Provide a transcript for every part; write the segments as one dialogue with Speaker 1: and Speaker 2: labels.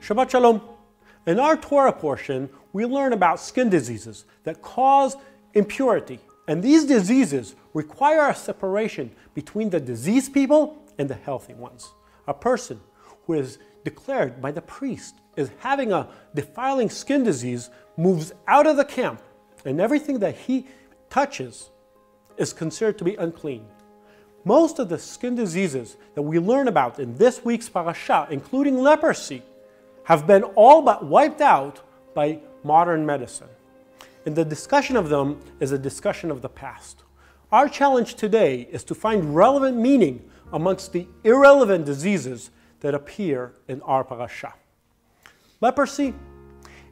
Speaker 1: Shabbat Shalom. In our Torah portion, we learn about skin diseases that cause impurity. And these diseases require a separation between the diseased people and the healthy ones. A person who is declared by the priest as having a defiling skin disease moves out of the camp, and everything that he touches is considered to be unclean. Most of the skin diseases that we learn about in this week's parasha, including leprosy, have been all but wiped out by modern medicine. And the discussion of them is a discussion of the past. Our challenge today is to find relevant meaning amongst the irrelevant diseases that appear in our parasha. Leprosy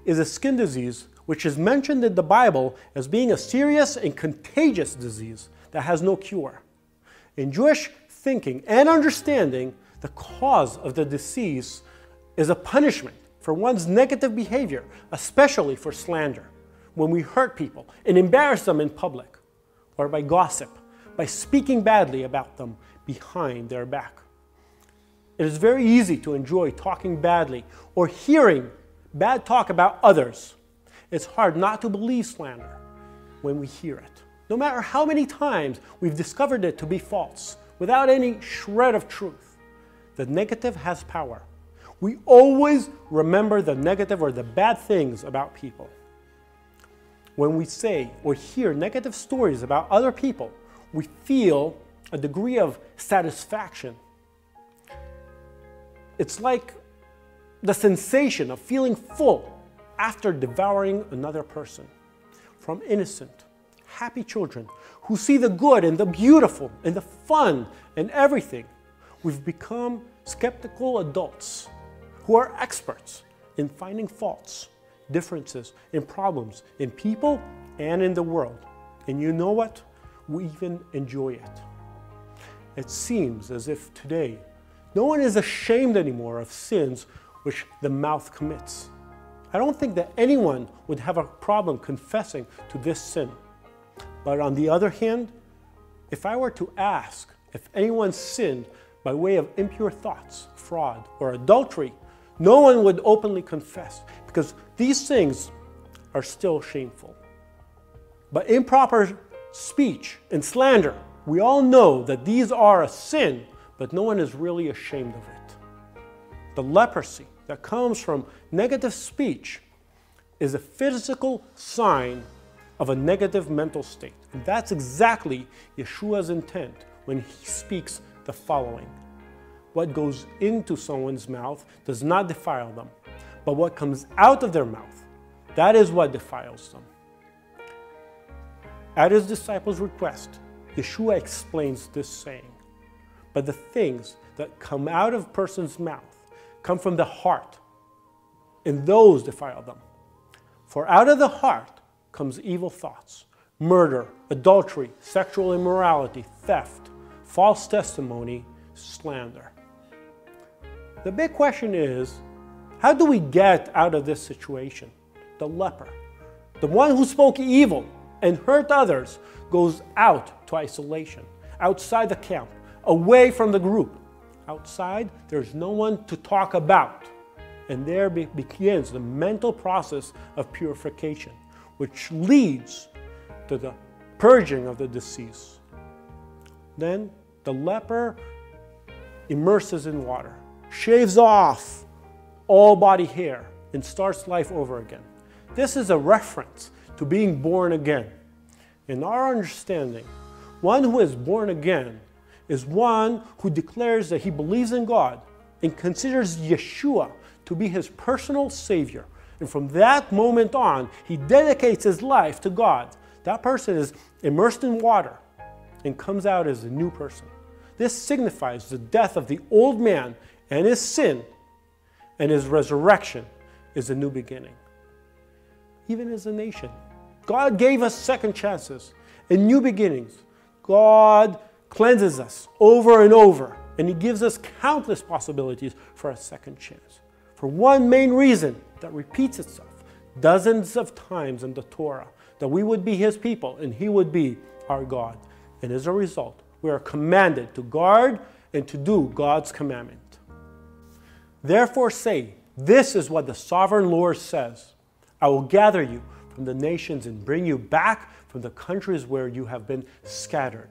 Speaker 1: is a skin disease which is mentioned in the Bible as being a serious and contagious disease that has no cure. In Jewish thinking and understanding, the cause of the disease is a punishment for one's negative behavior, especially for slander, when we hurt people and embarrass them in public, or by gossip, by speaking badly about them behind their back. It is very easy to enjoy talking badly or hearing bad talk about others. It's hard not to believe slander when we hear it, no matter how many times we've discovered it to be false, without any shred of truth. The negative has power. We always remember the negative or the bad things about people. When we say or hear negative stories about other people, we feel a degree of satisfaction. It's like the sensation of feeling full after devouring another person. From innocent, happy children who see the good and the beautiful and the fun and everything, we've become skeptical adults who are experts in finding faults, differences, and problems in people and in the world. And you know what? We even enjoy it. It seems as if today no one is ashamed anymore of sins which the mouth commits. I don't think that anyone would have a problem confessing to this sin. But on the other hand, if I were to ask if anyone sinned by way of impure thoughts, fraud, or adultery, no one would openly confess, because these things are still shameful. But improper speech and slander, we all know that these are a sin, but no one is really ashamed of it. The leprosy that comes from negative speech is a physical sign of a negative mental state. And that's exactly Yeshua's intent when he speaks the following. What goes into someone's mouth does not defile them, but what comes out of their mouth, that is what defiles them. At his disciples' request, Yeshua explains this saying. But the things that come out of a person's mouth come from the heart, and those defile them. For out of the heart comes evil thoughts, murder, adultery, sexual immorality, theft, false testimony, slander. The big question is, how do we get out of this situation? The leper, the one who spoke evil and hurt others, goes out to isolation, outside the camp, away from the group. Outside, there's no one to talk about. And there begins the mental process of purification, which leads to the purging of the disease. Then the leper immerses in water, shaves off all body hair, and starts life over again. This is a reference to being born again. In our understanding, one who is born again is one who declares that he believes in God and considers Yeshua to be his personal Savior. And from that moment on, he dedicates his life to God. That person is immersed in water and comes out as a new person. This signifies the death of the old man and his sin, and his resurrection is a new beginning. Even as a nation, God gave us second chances and new beginnings. God cleanses us over and over, and he gives us countless possibilities for a second chance. For one main reason that repeats itself dozens of times in the Torah, that we would be his people and he would be our God. And as a result, we are commanded to guard and to do God's commandment. Therefore say, This is what the sovereign Lord says. I will gather you from the nations and bring you back from the countries where you have been scattered.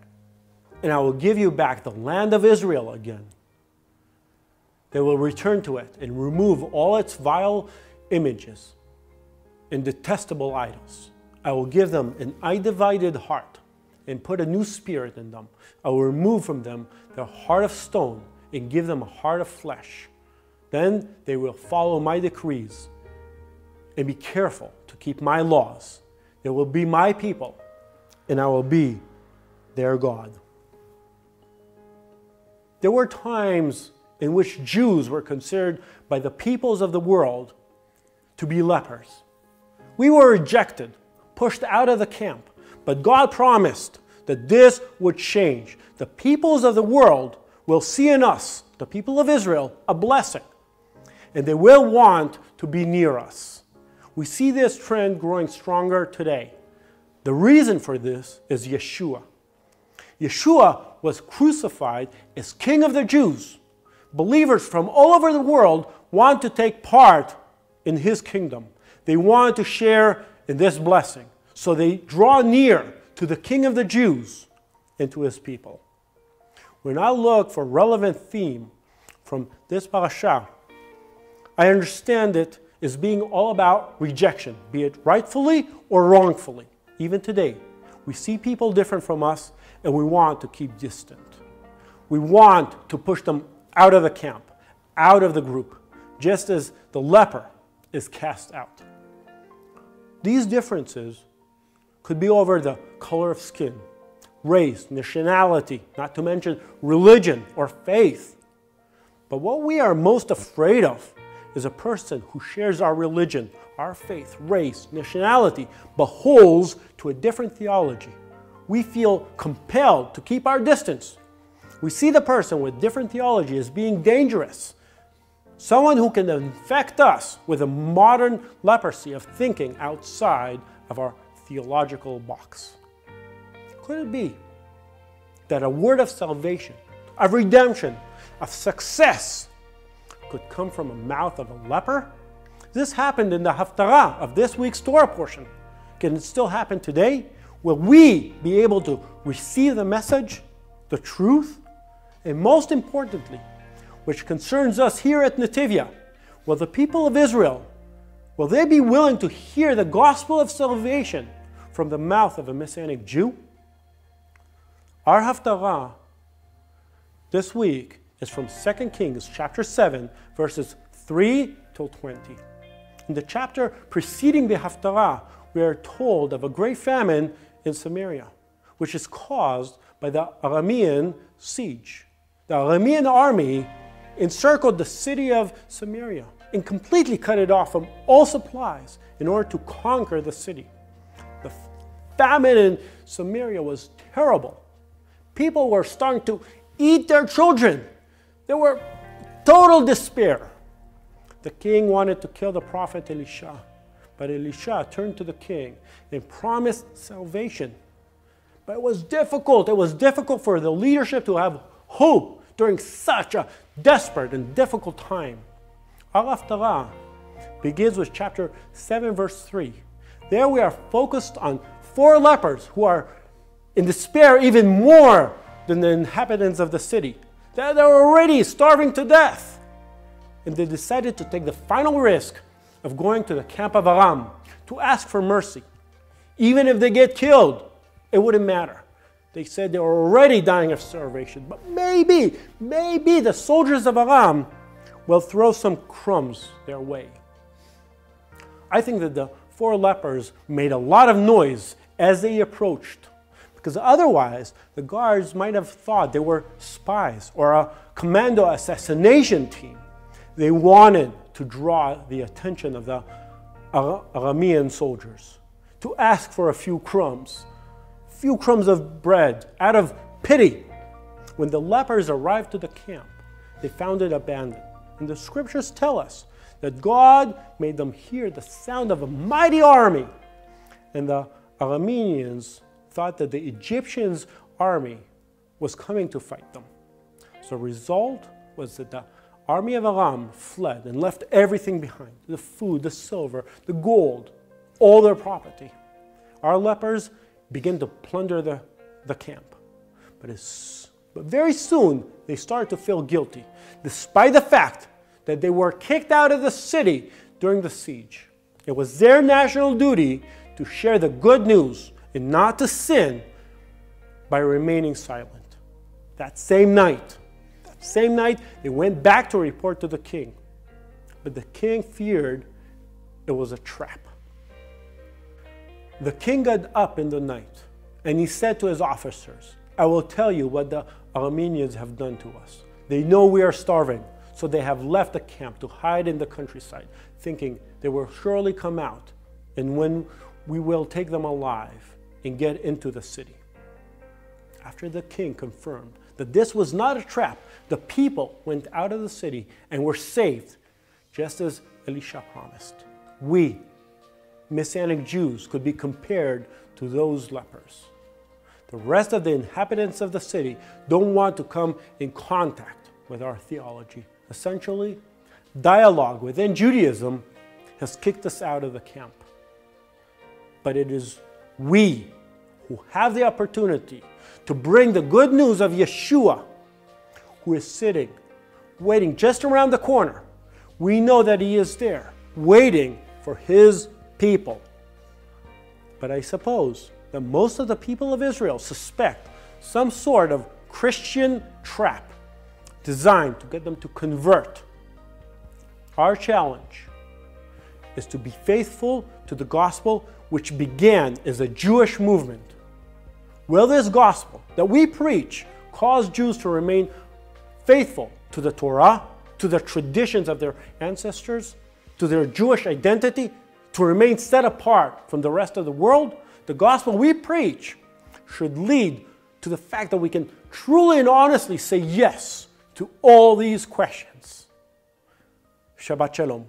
Speaker 1: And I will give you back the land of Israel again. They will return to it and remove all its vile images and detestable idols. I will give them an undivided heart and put a new spirit in them. I will remove from them their heart of stone and give them a heart of flesh. Then they will follow my decrees and be careful to keep my laws. They will be my people, and I will be their God. There were times in which Jews were considered by the peoples of the world to be lepers. We were rejected, pushed out of the camp, but God promised that this would change. The peoples of the world will see in us, the people of Israel, a blessing, and they will want to be near us. We see this trend growing stronger today. The reason for this is Yeshua. Yeshua was crucified as King of the Jews. Believers from all over the world want to take part in his kingdom. They want to share in this blessing. So they draw near to the King of the Jews and to his people. When I look for a relevant theme from this parasha, I understand it as being all about rejection, be it rightfully or wrongfully. Even today, we see people different from us and we want to keep distant. We want to push them out of the camp, out of the group, just as the leper is cast out. These differences could be over the color of skin, race, nationality, not to mention religion or faith. But what we are most afraid of is a person who shares our religion, our faith, race, nationality, but holds to a different theology. We feel compelled to keep our distance. We see the person with different theology as being dangerous, someone who can infect us with a modern leprosy of thinking outside of our theological box. Could it be that a word of salvation, of redemption, of success could come from the mouth of a leper? This happened in the Haftarah of this week's Torah portion. Can it still happen today? Will we be able to receive the message, the truth? And most importantly, which concerns us here at Nativia, will the people of Israel, will they be willing to hear the gospel of salvation from the mouth of a Messianic Jew? Our Haftarah this week is from 2 Kings chapter 7, verses 3 till 20. In the chapter preceding the Haftarah, we are told of a great famine in Samaria, which is caused by the Aramean siege. The Aramean army encircled the city of Samaria and completely cut it off from all supplies in order to conquer the city. The famine in Samaria was terrible. People were starting to eat their children. There were total despair. The king wanted to kill the prophet Elisha, but Elisha turned to the king and promised salvation. But it was difficult. It was difficult for the leadership to have hope during such a desperate and difficult time. Our Haftarah begins with chapter 7, verse 3. There we are focused on 4 lepers who are in despair even more than the inhabitants of the city. They're already starving to death. And they decided to take the final risk of going to the camp of Aram to ask for mercy. Even if they get killed, it wouldn't matter. They said they were already dying of starvation, but maybe the soldiers of Aram will throw some crumbs their way. I think that the 4 lepers made a lot of noise as they approached, because otherwise the guards might have thought they were spies or a commando assassination team. They wanted to draw the attention of the Aramean soldiers, to ask for a few crumbs of bread out of pity. When the lepers arrived to the camp, they found it abandoned. And the scriptures tell us that God made them hear the sound of a mighty army. And the Arameans thought that the Egyptians' army was coming to fight them. So the result was that the army of Aram fled and left everything behind. The food, the silver, the gold, all their property. Our lepers begin to plunder the camp. But very soon, they started to feel guilty, despite the fact that they were kicked out of the city during the siege. It was their national duty to share the good news and not to sin by remaining silent. That same night, they went back to report to the king. But the king feared it was a trap. The king got up in the night and he said to his officers, "I will tell you what the Arameans have done to us. They know we are starving, so they have left the camp to hide in the countryside, thinking they will surely come out, and when we will take them alive and get into the city." After the king confirmed that this was not a trap, the people went out of the city and were saved, just as Elisha promised. We, Messianic Jews, could be compared to those lepers. The rest of the inhabitants of the city don't want to come in contact with our theology. Essentially, dialogue within Judaism has kicked us out of the camp. But it is we who have the opportunity to bring the good news of Yeshua, who is sitting, waiting just around the corner. We know that he is there, waiting for his people. But I suppose that most of the people of Israel suspect some sort of Christian trap designed to get them to convert. Our challenge is to be faithful to the gospel which began as a Jewish movement. Will this gospel that we preach cause Jews to remain faithful to the Torah, to the traditions of their ancestors, to their Jewish identity, to remain set apart from the rest of the world? The gospel we preach should lead to the fact that we can truly and honestly say yes to all these questions. Shabbat Shalom.